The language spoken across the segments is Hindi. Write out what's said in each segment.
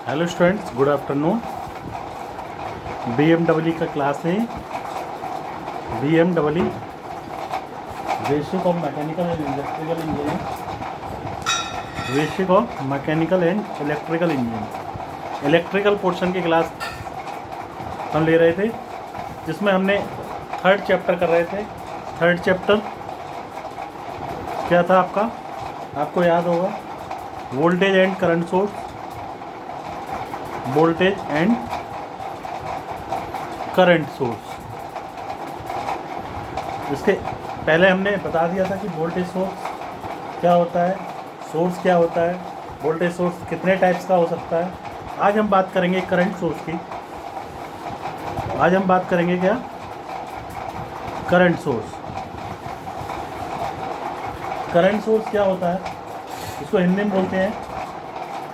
Hello students, good afternoon. BMW का क्लास है। BMW basic of mechanical and electrical engineering, basic of mechanical and electrical engineering, electrical portion की क्लास हम ले रहे थे, जिसमें हमने थर्ड चैप्टर कर रहे थे। थर्ड चैप्टर क्या था आपको याद होगा, voltage and current source, voltage and current source. इसके पहले हमने बता दिया था कि वोल्टेज सोर्स क्या होता है, सोर्स क्या होता है, वोल्टेज सोर्स कितने टाइप्स का हो सकता है। आज हम बात करेंगे करंट सोर्स की। आज हम बात करेंगे क्या, करंट सोर्स। करंट सोर्स क्या होता है, इसको हिंदी में बोलते हैं,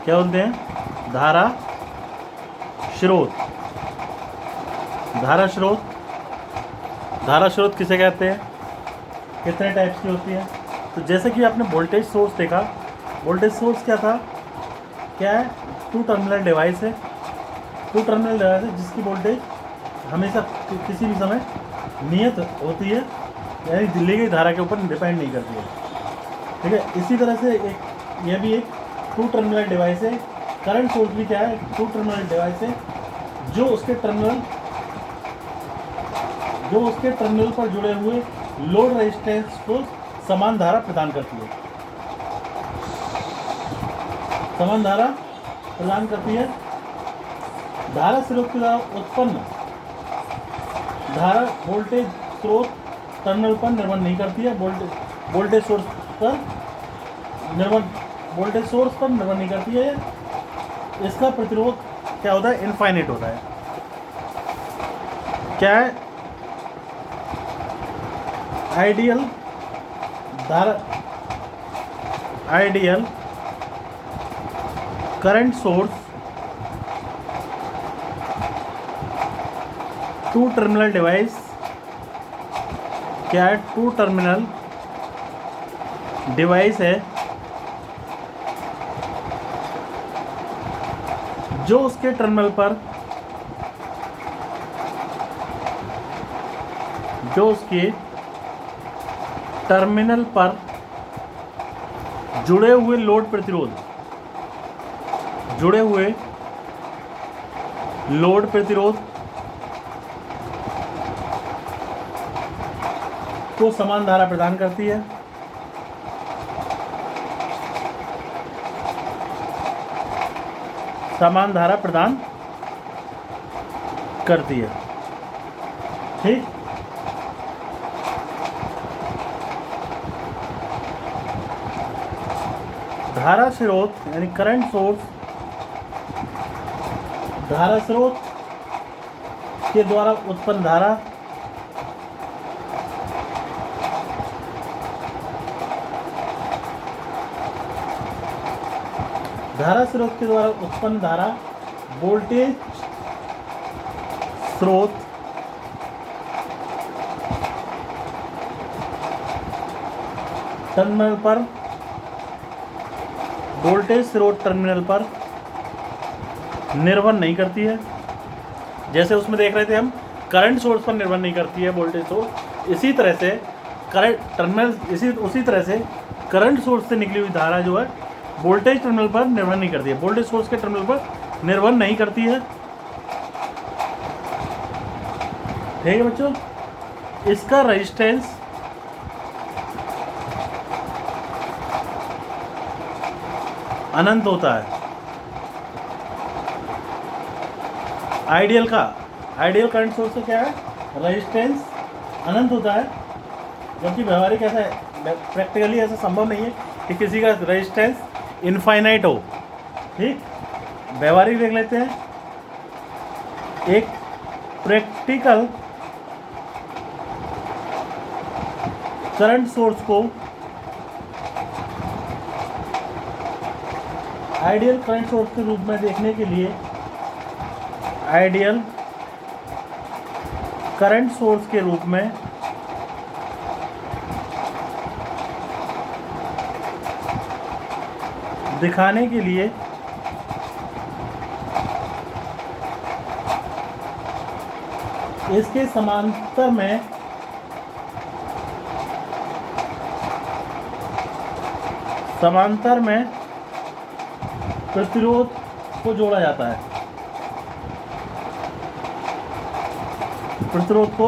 क्या बोलते हैं, धारा स्रोत। धारा स्रोत, धारा स्रोत किसे कहते हैं, कितने टाइप्स की होती है। तो जैसे कि आपने वोल्टेज सोर्स देखा, वोल्टेज सोर्स क्या था, क्या है, टू टर्मिनल डिवाइस है। टू टर्मिनल डिवाइस है जिसकी वोल्टेज हमेशा किसी भी समय नियत होती है, यानी दिल्ली की धारा के ऊपर डिपेंड नहीं करती है। ठीक है, इसी तरह से यह भी एक टू टर्मिनल डिवाइस है। करंट सोर्स भी क्या है, टू टर्मिनल डिवाइस है जो उसके टर्मिनल पर जुड़े हुए लोड रेजिस्टेंस को समान धारा प्रदान करती है। समान धारा प्रदान करती है। धारा स्रोत के द्वारा उत्पन्न धारा वोल्टेज स्रोत टर्मिनल पर निर्भर नहीं करती है। वोल्टेज सोर्स पर निर्भर नहीं करती है। इसका प्रतिरोध क्या होता है, इनफाइनाइट होता है। क्या है, ideal current source two terminal device, क्या है, टू टर्मिनल डिवाइस है जो उसके टर्मिनल पर जुड़े हुए लोड प्रतिरोध को समान धारा प्रदान करती है। समान धारा प्रदान करती है। ठीक, धारा स्रोत यानी करंट सोर्स धारा स्रोत के द्वारा उत्पन्न धारा वोल्टेज स्रोत टर्मिनल पर निर्भर नहीं करती है। जैसे उसमें देख रहे थे हम, करंट सोर्स पर निर्भर नहीं करती है वोल्टेज सोर्स। उसी तरह से करंट सोर्स से निकली हुई धारा जो है वोल्टेज टर्मिनल पर निर्भर नहीं करती है, वोल्टेज सोर्स के टर्मिनल पर निर्भर नहीं करती है। ठीक है बच्चों, इसका रेजिस्टेंस अनंत होता है। आइडियल करंट सोर्स का क्या है, रेजिस्टेंस अनंत होता है, जबकि व्यवहारिक प्रैक्टिकली ऐसा संभव नहीं है कि किसी का रेजिस्टेंस इनफाइनाइट हो। ठीक, व्यवहारिक देख लेते हैं। एक प्रैक्टिकल करंट सोर्स को आइडियल करंट सोर्स के रूप में देखने के लिए आइडियल करंट सोर्स के रूप में दिखाने के लिए इसके समांतर में प्रतिरोध को जोड़ा जाता है। प्रतिरोध को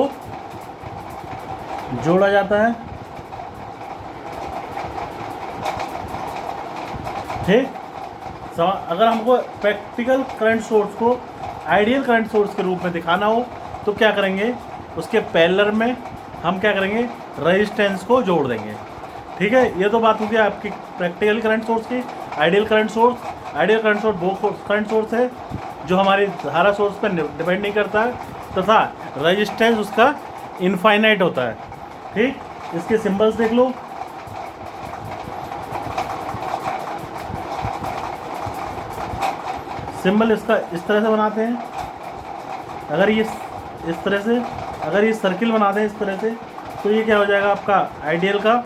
जोड़ा जाता है। ठीक। अगर हमको प्रैक्टिकल करंट सोर्स को आइडियल करंट सोर्स के रूप में दिखाना हो तो क्या करेंगे, उसके पैरेलल में हम क्या करेंगे, रेजिस्टेंस को जोड़ देंगे। ठीक है, ये तो बात होगी आपकी प्रैक्टिकल करंट सोर्स की। आइडियल करंट सोर्स वो करंट सोर्स है जो हमारी धारा सोर्स पर डिपेंड नहीं करता है तथा रेजिस्टेंस उसका इनफाइनाइट होता है। ठीक, इसके सिंबल्स देख लो। सिंबल इसका इस तरह से बनाते हैं। अगर ये इस तरह से, अगर ये सर्किल बनाते हैं इस तरह से, तो ये क्या हो जाएगा आपका आइडियल का,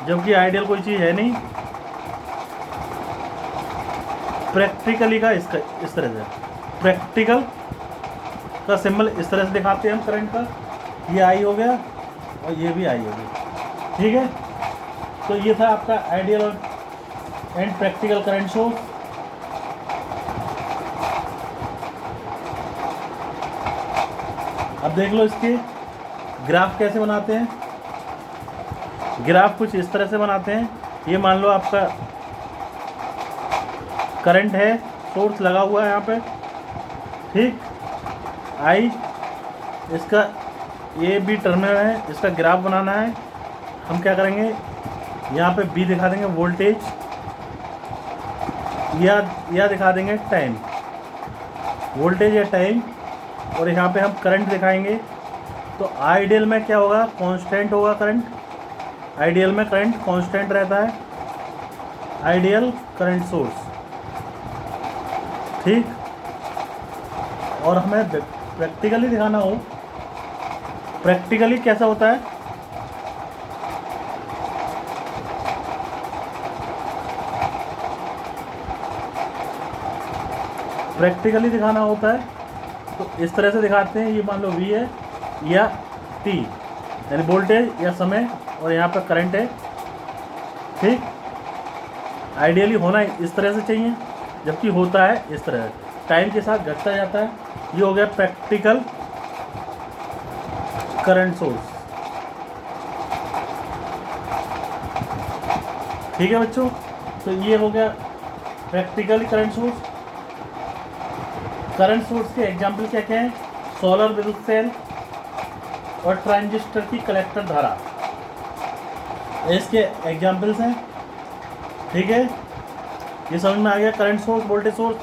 जबकि आइडियल कोई चीज़ है नहीं। प्रैक्टिकली का इसका इस तरह से, प्रैक्टिकल का सिंबल इस तरह से दिखाते हैं हम करंट का। ये आई हो गया और ये भी आई होगी। ठीक है, तो ये था आपका ideal and practical current source. अब देख लो इसके ग्राफ कैसे बनाते हैं। ग्राफ कुछ इस तरह से बनाते हैं। ये मान लो आपका करंट है, सोर्स लगा हुआ है यहाँ पे। ठीक, आई इसका ए बी टर्मिनल है, इसका ग्राफ बनाना है। हम क्या करेंगे, यहाँ पे बी दिखा देंगे वोल्टेज, या दिखा देंगे टाइम, वोल्टेज या टाइम, और यहाँ पे हम करंट दिखाएंगे। तो आइडियल में क्या होगा, कांस्टेंट होगा करंट। आइडियल में करंट कांस्टेंट रहता है, आइडियल करंट सोर्स। ठीक, और हमें प्रैक्टिकली दिखाना हो, प्रैक्टिकली कैसा होता है। प्रैक्टिकली दिखाना होता है तो इस तरह से दिखाते हैं। ये मान लो V है या T, यानी वोल्टेज या समय, और यहाँ पर करंट है। ठीक, आइडियली होना इस तरह से चाहिए, जबकि होता है इस तरह, टाइम के साथ घटता जाता है। ये हो गया प्रैक्टिकल करंट सोर्स। ठीक है बच्चों, तो ये हो गया practical current source. Current source के एग्जाम्पल क्या क्या हैं, सोलर विद्युत सेल और ट्रांजिस्टर की कलेक्टर धारा, इसके एग्जाम्पल्स हैं। ठीक है, ये समझ में आ गया। करंट सोर्स, वोल्टेज सोर्स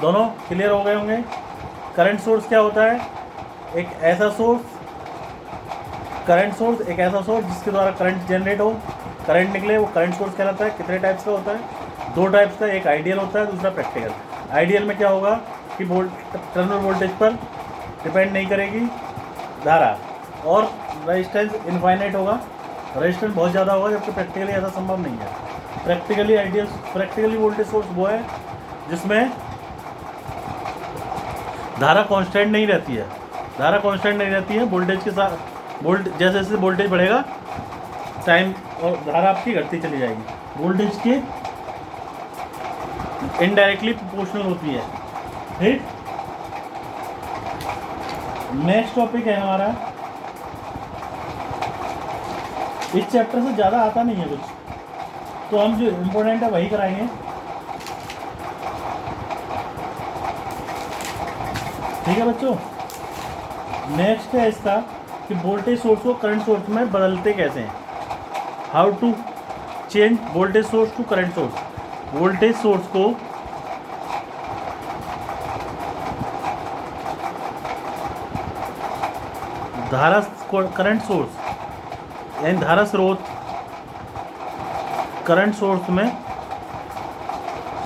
दोनों क्लियर हो गए होंगे। करंट सोर्स क्या होता है, एक ऐसा सोर्स, करंट सोर्स एक ऐसा सोर्स जिसके द्वारा करंट जनरेट हो, करंट निकले, वो करंट सोर्स कहलाता है। कितने टाइप्स का होता है, दो टाइप्स का, एक आइडियल होता है, दूसरा प्रैक्टिकल। आइडियल में क्या होगा कि टर्मिनल वोल्टेज पर डिपेंड नहीं करेगी धारा, और रेजिस्टेंस इनफाइनाइट होगा, रेजिस्टेंस बहुत ज़्यादा होगा, जबकि प्रैक्टिकली ऐसा संभव नहीं है। प्रैक्टिकली वोल्टेज सोर्स वो है जिसमें धारा कांस्टेंट नहीं रहती है। धारा कांस्टेंट नहीं रहती है, वोल्टेज के साथ जैसे जैसे वोल्टेज बढ़ेगा टाइम और धारा आपकी घटती चली जाएगी। वोल्टेज की इनडायरेक्टली प्रोपोर्शनल होती है। ठीक, नेक्स्ट टॉपिक है हमारा, इस चैप्टर से ज़्यादा आता नहीं है कुछ, तो हम जो इम्पोर्टेंट है वही कराएंगे। ठीक है बच्चों, नेक्स्ट है इसका कि वोल्टेज सोर्स को करंट सोर्स में बदलते कैसे हैं। How to change voltage source to current source. Voltage source को धारा करंट सोर्स यानी धारा स्रोत करंट सोर्स में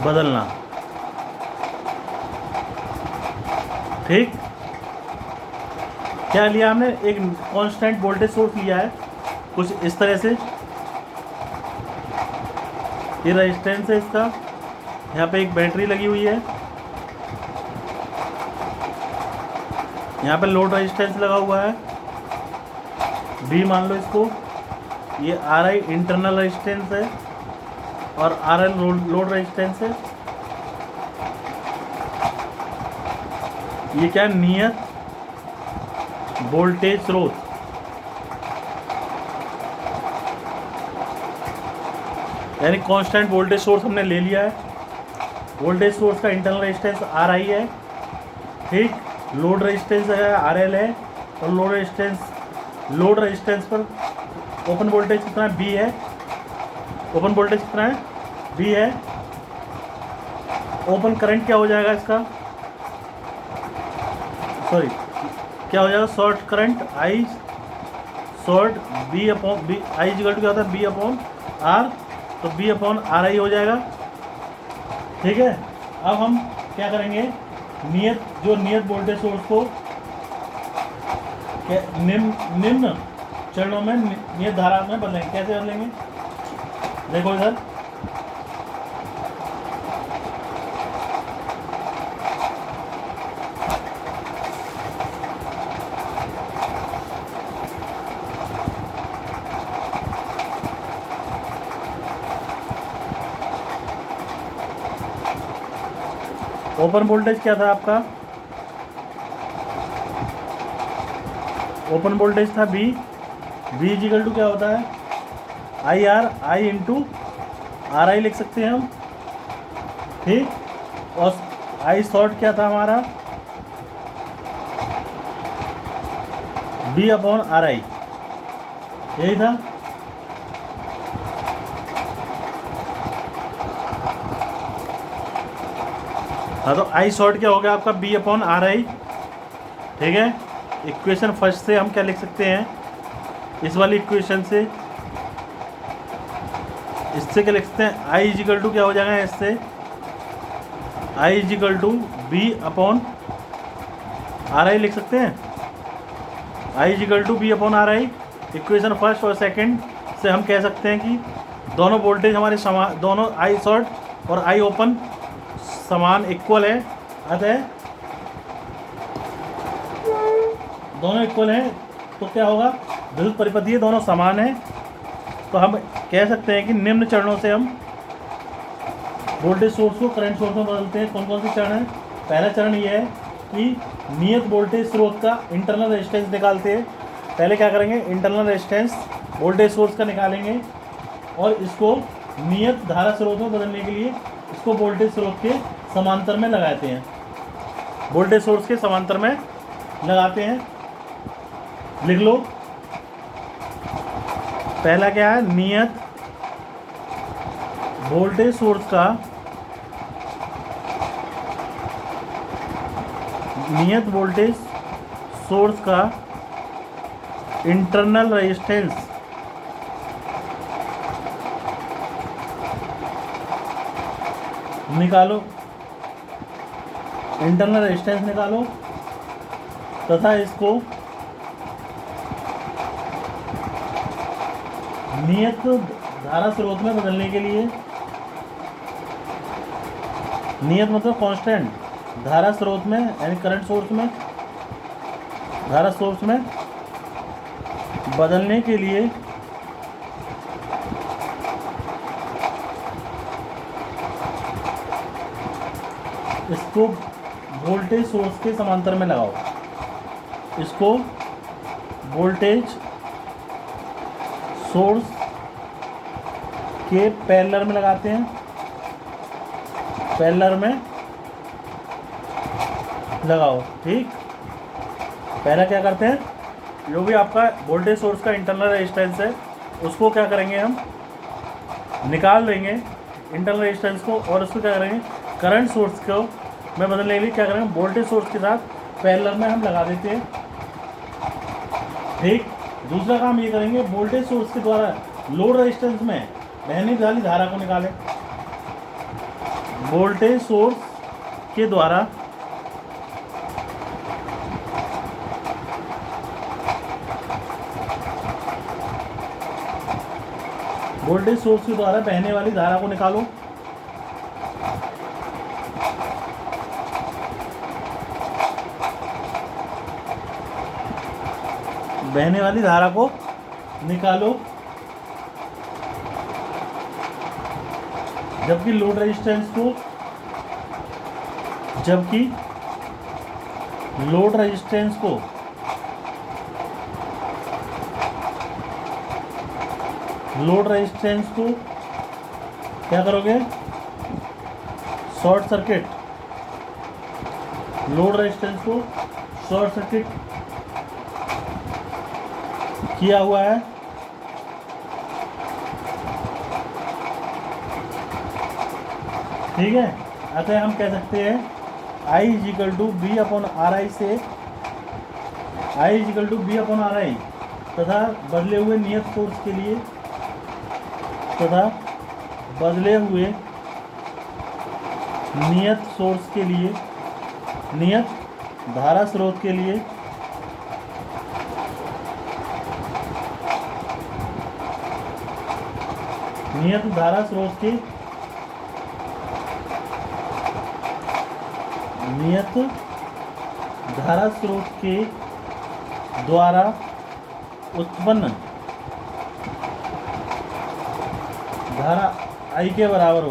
बदलना। ठीक, क्या लिया हमने, एक कांस्टेंट वोल्टेज सोर्स लिया है कुछ इस तरह से, ये रेजिस्टेंस है इसका, यहाँ पे एक बैटरी लगी हुई है, यहाँ पे लोड रेजिस्टेंस लगा हुआ है बी मान लो इसको, ये आर आई इंटरनल रेजिस्टेंस है और आर एल लोड रेजिस्टेंस है। ये क्या है, नियत वोल्टेज स्रोत, यानी कांस्टेंट वोल्टेज सोर्स हमने ले लिया है। वोल्टेज सोर्स का इंटरनल रेजिस्टेंस आर आई है, ठीक, लोड रेजिस्टेंस है आर एल है, और लोड रेजिस्टेंस पर ओपन वोल्टेज कितना है, बी है। ओपन वोल्टेज कितना है, बी है। ओपन करंट क्या हो जाएगा इसका, सॉरी क्या हो जाएगा, short current I short V upon V, I equal to क्या होता है, बी अपॉन आर, तो बी अपॉन आर आई हो जाएगा। ठीक है, अब हम क्या करेंगे, नियत वोल्टेज सोर्स को निम्न चरणों में नियत धारा में बदलेंगे। कैसे बदलेंगे, देखो इधर, ओपन वोल्टेज क्या था आपका, ओपन वोल्टेज था बी, बी इक्वल टू क्या होता है, I R, I into are I लिख सकते हैं हम, ठीक, और आई शॉर्ट क्या था हमारा, बी अपॉन आर आई, यही था। हाँ, तो आई शॉर्ट क्या हो गया आपका, बी अपॉन आर आई, ठीक है। इक्वेशन फर्स्ट से हम क्या लिख सकते हैं, इस वाली इक्वेशन से, इससे क्या लिख सकते हैं, आई इजिकल टू क्या हो जाएगा, इससे I is equal to B upon R I लिख सकते हैं, I is equal to B upon R I. Equation first और सेकंड से हम कह सकते हैं कि दोनों वोल्टेज हमारे समान, दोनों आई शॉर्ट और आई ओपन समान इक्वल है, अतः दोनों इक्वल हैं, तो क्या होगा, विद्युत परिपथीय दोनों समान है। तो हम कह सकते हैं कि निम्न चरणों से हम वोल्टेज सोर्स को करंट सोर्स में बदलते हैं। कौन कौन से चरण हैं, पहला चरण ये है कि नियत वोल्टेज स्रोत का इंटरनल रेजिस्टेंस निकालते हैं। पहले क्या करेंगे, इंटरनल रेजिस्टेंस वोल्टेज सोर्स का निकालेंगे और इसको नियत धारा स्रोत में बदलने के लिए इसको वोल्टेज स्रोत के समांतर में लगाते हैं, वोल्टेज सोर्स के समांतर में लगाते हैं। लिख लो, पहला क्या है, नियत वोल्टेज सोर्स का, नियत वोल्टेज सोर्स का इंटरनल रेजिस्टेंस निकालो, इंटरनल रेजिस्टेंस निकालो तथा इसको नियत धारा स्रोत में बदलने के लिए, नियत मतलब कांस्टेंट, धारा स्रोत में यानी करंट सोर्स में, धारा सोर्स में बदलने के लिए इसको वोल्टेज सोर्स के समांतर में लगाओ, इसको वोल्टेज सोर्स के पैरेलल में लगाते हैं, पैरेलल में लगाओ, ठीक। पहला क्या करते हैं, जो भी आपका वोल्टेज सोर्स का इंटरनल रेजिस्टेंस है उसको क्या करेंगे, हम निकाल देंगे इंटरनल रेजिस्टेंस को, और उसको क्या करेंगे, करंट सोर्स को में बदलने के लिए क्या करेंगे, वोल्टेज सोर्स के साथ पैरेलल में हम लगा देते हैं, ठीक। दूसरा काम ये करेंगे, वोल्टेज सोर्स के द्वारा लोड रेजिस्टेंस में बहने वाली धारा को निकालें, वोल्टेज सोर्स के द्वारा वोल्टेज सोर्स के द्वारा बहने वाली धारा को निकालो। बहने वाली धारा को निकालो, जबकि लोड रेजिस्टेंस को क्या करोगे, शॉर्ट सर्किट, लोड रेजिस्टेंस को शॉर्ट सर्किट किया हुआ है। ठीक है, अतः हम कह सकते हैं I = B/RI से I = B/RI तथा बदले हुए नियत सोर्स के लिए नियत धारा स्रोत के लिए नियत धारा स्रोत के द्वारा उत्पन्न धारा I के बराबर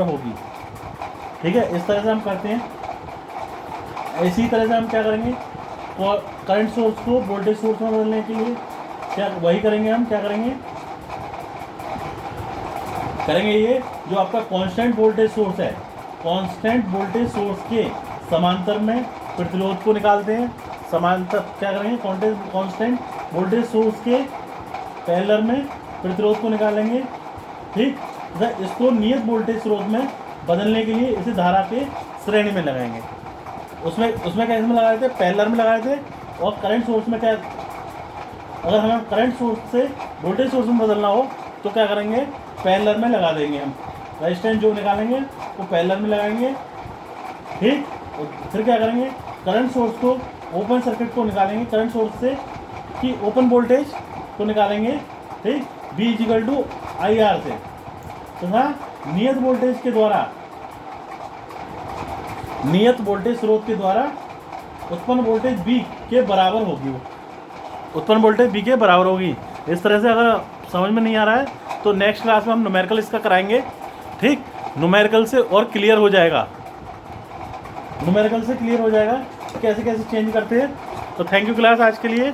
होगी, ठीक है। इस तरह से हम करते हैं। इसी तरह से हम क्या करेंगे, करंट सोर्स को वोल्टेज सोर्स में बदलने के लिए क्या वही करेंगे, हम क्या करेंगे ये जो आपका कांस्टेंट वोल्टेज सोर्स है, कांस्टेंट वोल्टेज सोर्स के समांतर में प्रतिरोध को निकालते हैं। समांतर क्या करेंगे, कांस्टेंट वोल्टेज सोर्स के पैरेलल में प्रतिरोध को निकालेंगे। ठीक, इसको नियत वोल्टेज स्रोत में बदलने के लिए इसे धारा के श्रेणी में लगाएंगे। उसमें कैसे में लगाए थे, पैरेलल में लगाए थे। और करंट सोर्स में क्या, अगर हमें करंट सोर्स से वोल्टेज सोर्स में बदलना हो तो क्या करेंगे, पैरेलल में लगा देंगे। हम रेजिस्टेंस जो निकालेंगे वो पैरेलल में लगाएंगे। ठीक, और फिर क्या करेंगे, करंट सोर्स को ओपन सर्किट को निकालेंगे, करंट सोर्स से कि ओपन वोल्टेज को निकालेंगे। ठीक, V = IR से तथा नियत वोल्टेज स्रोत के द्वारा उत्पन्न वोल्टेज B के बराबर होगी, इस तरह से। अगर समझ में नहीं आ रहा है तो नेक्स्ट क्लास में हम न्यूमेरिकल इसका कराएंगे। ठीक, न्यूमेरिकल से और क्लियर हो जाएगा, कैसे कैसे चेंज करते हैं। तो थैंक यू क्लास आज के लिए।